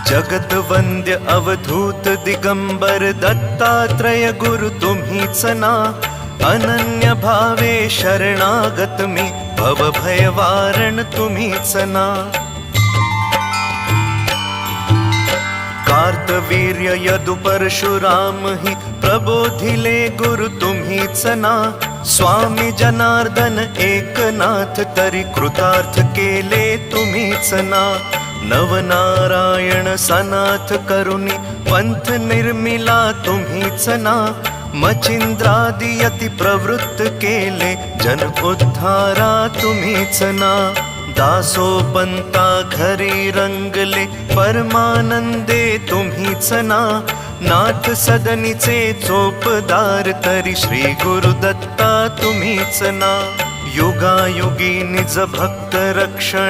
जगत वंद्य अवधूत दिगंबर दत्तात्रय गुरु तुम्हीच ना। अनन्य भावे शरणागत मी भव भय वारण तुम्हीच ना। कार्तवीर्य यदु परशुराम ही प्रबोधिले गुरु तुम्हीच ना। स्वामी जनार्दन एकनाथ तरी कृतार्थ केले तुम्हीच ना। नवनारायण सनाथ करुणी पंथ निर्मिला तुम्हीच ना। मचिंद्रादि यति प्रवृत्त केले जन उद्धारा तुम्हीच ना। दासोपंता घरी रंगले परमानंदे तुम्हीच ना। नाथ सदनीचे चोपदार तरी श्री गुरुदत्ता तुम्हीच ना। युगायुगी निज भक्त रक्षण